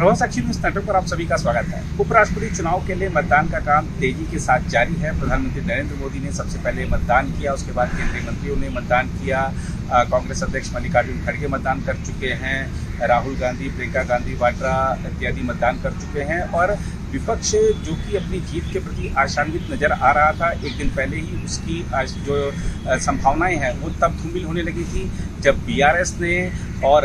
प्रभाव साक्षी news network पर आप सभी का स्वागत है। उपराष्ट्रपति चुनाव के लिए मतदान का काम तेजी के साथ जारी है। प्रधानमंत्री नरेंद्र मोदी ने सबसे पहले मतदान किया, उसके बाद केंद्रीय मंत्रियों ने मतदान किया। कांग्रेस अध्यक्ष मल्लिकार्जुन खड़गे मतदान कर चुके हैं, राहुल गांधी, प्रियंका गांधी वाड्रा इत्यादि मतदान कर चुके हैं। और विपक्ष जो कि अपनी जीत के प्रति आशान्वित नजर आ रहा था, एक दिन पहले ही उसकी जो संभावनाएं हैं वो तब धूमिल होने लगी थी जब बीआरएस ने और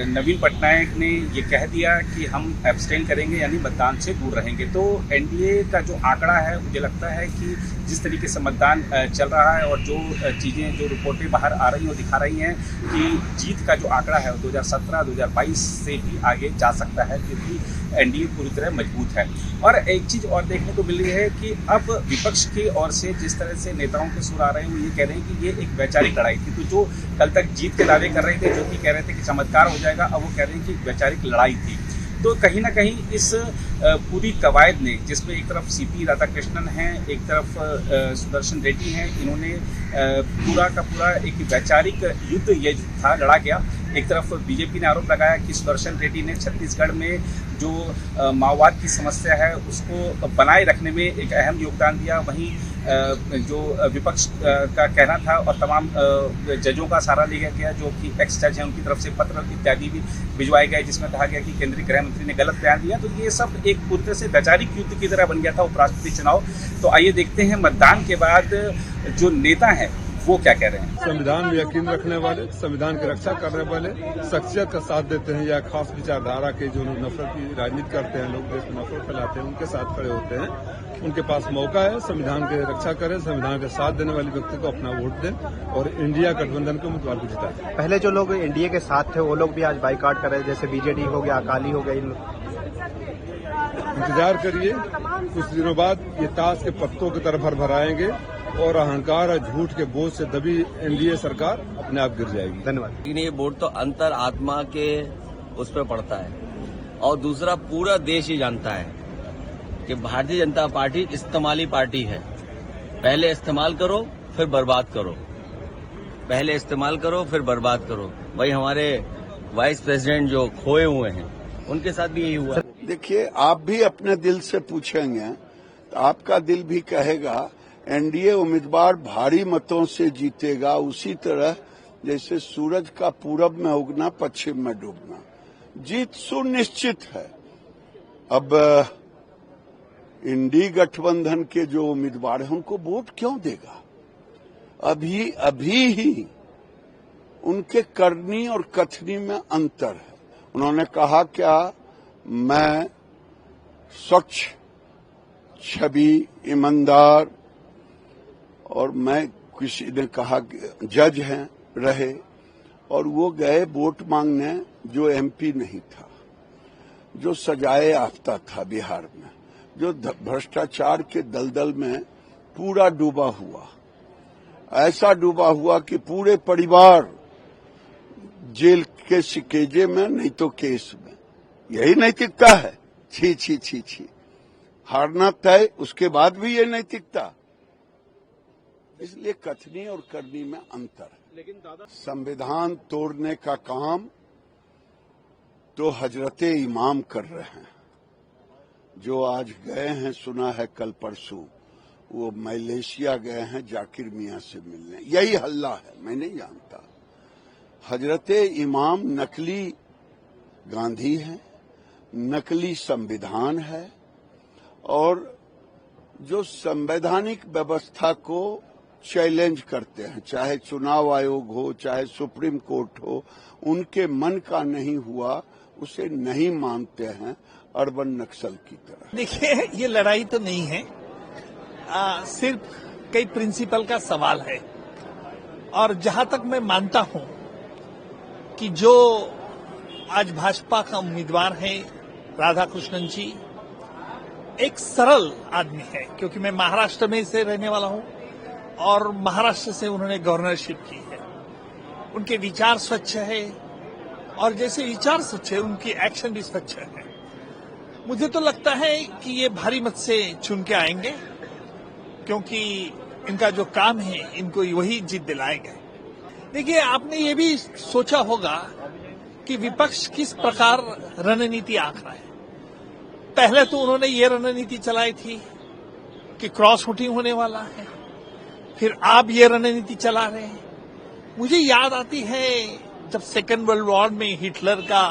नवीन पटनायक ने ये कह दिया कि हम एब्सटेन करेंगे, यानी मतदान से दूर रहेंगे। तो एनडीए का जो आंकड़ा है, मुझे लगता है कि जिस तरीके से मतदान चल रहा है और जो चीज़ें, जो रिपोर्टें बाहर आ रही हैं वो दिखा रही हैं कि जीत का जो आंकड़ा है वो 2017-2022 से भी आगे जा सकता है, क्योंकि एनडीए पूरी तरह मजबूत है। और एक चीज़ और देखने को मिल रही है कि अब विपक्ष की ओर से जिस तरह से नेताओं के सुर आ रहे हैं वो ये कह रहे हैं कि ये एक वैचारिक लड़ाई थी। तो जो कल तक जीत के दावे कर रहे थे, जो कि कह रहे थे कि चमत्कार हो जाएगा, अब वो कह रहे हैं कि वैचारिक लड़ाई थी। तो कहीं ना कहीं इस पूरी कवायद ने, जिसमें एक तरफ सीपी राधाकृष्णन हैं, एक तरफ सुदर्शन रेड्डी हैं, इन्होंने पूरा का पूरा एक वैचारिक युद्ध ये था लड़ा गया। एक तरफ बीजेपी ने आरोप लगाया कि सुदर्शन रेड्डी ने छत्तीसगढ़ में जो माओवाद की समस्या है उसको बनाए रखने में एक अहम योगदान दिया। वहीं जो विपक्ष का कहना था और तमाम जजों का सहारा लिया गया, जो कि एक्स जज हैं, उनकी तरफ से पत्र इत्यादि भी भिजवाए गए जिसमें कहा गया कि केंद्रीय गृह मंत्री ने गलत बयान दिया। तो ये सब एक पूरी तरह से वैचारिक युद्ध की तरह बन गया था उपराष्ट्रपति चुनाव। तो आइए देखते हैं मतदान के बाद जो नेता हैं वो क्या कह रहे हैं। संविधान में यकीन रखने वाले, संविधान की रक्षा करने वाले, शख्सियत का साथ देते हैं, या खास विचारधारा के जो नफरत की राजनीति करते हैं, लोग देश में नफरत फैलाते हैं, उनके साथ खड़े होते हैं। उनके पास मौका है, संविधान की रक्षा करें, संविधान के साथ देने वाले व्यक्ति को अपना वोट दें और इंडिया गठबंधन के उम्मीदवार को जिताएं। पहले जो लोग एनडीए के साथ थे वो लोग भी आज बाइकाट कर रहे हैं, जैसे बीजेडी हो गया, अकाली हो गई। इंतजार करिए, कुछ दिनों बाद ये ताश के पत्तों की तरह भरभराएंगे और अहंकार और झूठ के बोझ से दबी एनडीए सरकार अपने आप गिर जाएगी। धन्यवाद। लेकिन ये वोट तो अंतर आत्मा के उस पर पड़ता है, और दूसरा पूरा देश ही जानता है कि भारतीय जनता पार्टी इस्तेमाली पार्टी है। पहले इस्तेमाल करो फिर बर्बाद करो, पहले इस्तेमाल करो फिर बर्बाद करो। वही हमारे वाइस प्रेसिडेंट जो खोए हुए हैं उनके साथ भी यही हुआ। देखिए, आप भी अपने दिल से पूछेंगे तो आपका दिल भी कहेगा एनडीए उम्मीदवार भारी मतों से जीतेगा, उसी तरह जैसे सूरज का पूरब में उगना पश्चिम में डूबना। जीत सुनिश्चित है। अब इंडी गठबंधन के जो उम्मीदवार हैं उनको वोट क्यों देगा? अभी ही उनके करनी और कथनी में अंतर है। उन्होंने कहा क्या, मैं स्वच्छ छवि, ईमानदार, और मैं, किसी ने कहा जज हैं रहे, और वो गए वोट मांगने जो एमपी नहीं था, जो सजाए याफ्ता था बिहार में, जो भ्रष्टाचार के दलदल में पूरा डूबा हुआ, ऐसा डूबा हुआ कि पूरे परिवार जेल के सिकेजे में, नहीं तो केस में। यही नैतिकता है? छी छी छी छी। हारना तय, उसके बाद भी ये नैतिकता। इसलिए कथनी और करनी में अंतर है। लेकिन दादा, संविधान तोड़ने का काम तो हजरते इमाम कर रहे हैं। जो आज गए हैं, सुना है कल परसों, वो मलेशिया गए हैं जाकिर मियां से मिलने। यही हल्ला है, मैं नहीं जानता। हजरते इमाम नकली गांधी है, नकली संविधान है, और जो संवैधानिक व्यवस्था को चैलेंज करते हैं, चाहे चुनाव आयोग हो, चाहे सुप्रीम कोर्ट हो, उनके मन का नहीं हुआ उसे नहीं मानते हैं, अर्बन नक्सल की तरह। देखिए, ये लड़ाई तो नहीं है, सिर्फ कई प्रिंसिपल का सवाल है। और जहां तक मैं मानता हूं कि जो आज भाजपा का उम्मीदवार है राधाकृष्णन जी, एक सरल आदमी है, क्योंकि मैं महाराष्ट्र में से रहने वाला हूं और महाराष्ट्र से उन्होंने गवर्नरशिप की है। उनके विचार स्वच्छ है, और जैसे विचार स्वच्छ है उनकी एक्शन भी स्वच्छ है। मुझे तो लगता है कि ये भारी मत से चुन के आएंगे, क्योंकि इनका जो काम है इनको वही जीत दिलाएंगे। देखिए, आपने ये भी सोचा होगा कि विपक्ष किस प्रकार रणनीति आंक रहा है। पहले तो उन्होंने ये रणनीति चलाई थी कि क्रॉस वोटिंग होने वाला है, फिर आप ये रणनीति चला रहे हैं। मुझे याद आती है जब सेकेंड वर्ल्ड वॉर में हिटलर का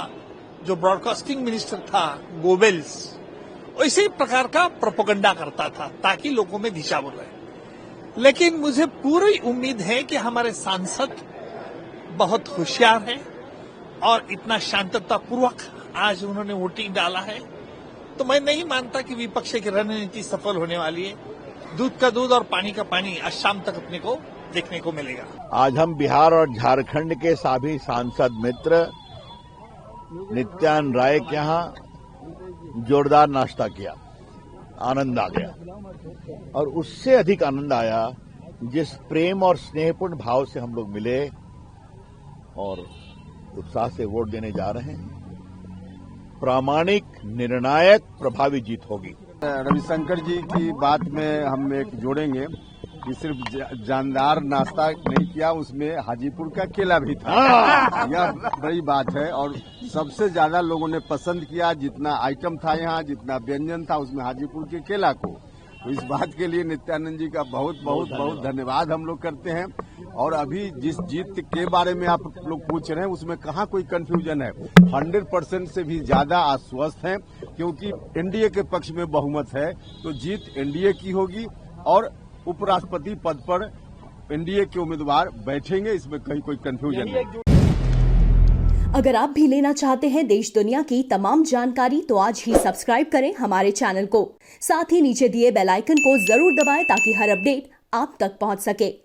जो ब्रॉडकास्टिंग मिनिस्टर था गोबेल्स, इसी प्रकार का प्रोपेगेंडा करता था ताकि लोगों में दिशा बोले। लेकिन मुझे पूरी उम्मीद है कि हमारे सांसद बहुत होशियार हैं और इतना शांततापूर्वक आज उन्होंने वोटिंग डाला है, तो मैं नहीं मानता कि विपक्ष की रणनीति सफल होने वाली है। दूध का दूध और पानी का पानी आज शाम तक अपने को देखने को मिलेगा। आज हम बिहार और झारखंड के सभी सांसद मित्र नित्यानंद राय के यहाँ जोरदार नाश्ता किया, आनंद आ गया। और उससे अधिक आनंद आया जिस प्रेम और स्नेहपूर्ण भाव से हम लोग मिले और उत्साह से वोट देने जा रहे हैं। प्रामाणिक, निर्णायक, प्रभावी जीत होगी। रविशंकर जी की बात में हम एक जोड़ेंगे कि सिर्फ जानदार नाश्ता नहीं किया, उसमें हाजीपुर का केला भी था। यह बड़ी बात है और सबसे ज्यादा लोगों ने पसंद किया, जितना आइटम था यहाँ, जितना व्यंजन था, उसमें हाजीपुर के केला को। तो इस बात के लिए नित्यानंद जी का बहुत बहुत बहुत धन्यवाद हम लोग करते हैं। और अभी जिस जीत के बारे में आप लोग पूछ रहे हैं उसमें कहाँ कोई कंफ्यूजन है। 100% से भी ज्यादा आश्वस्त हैं क्योंकि एनडीए के पक्ष में बहुमत है, तो जीत एनडीए की होगी और उपराष्ट्रपति पद पर एनडीए के उम्मीदवार बैठेंगे, इसमें कहीं कोई कंफ्यूजन नहीं। अगर आप भी लेना चाहते हैं देश दुनिया की तमाम जानकारी तो आज ही सब्सक्राइब करें हमारे चैनल को। साथ ही नीचे दिए बेल आइकन को जरूर दबाएं ताकि हर अपडेट आप तक पहुंच सके।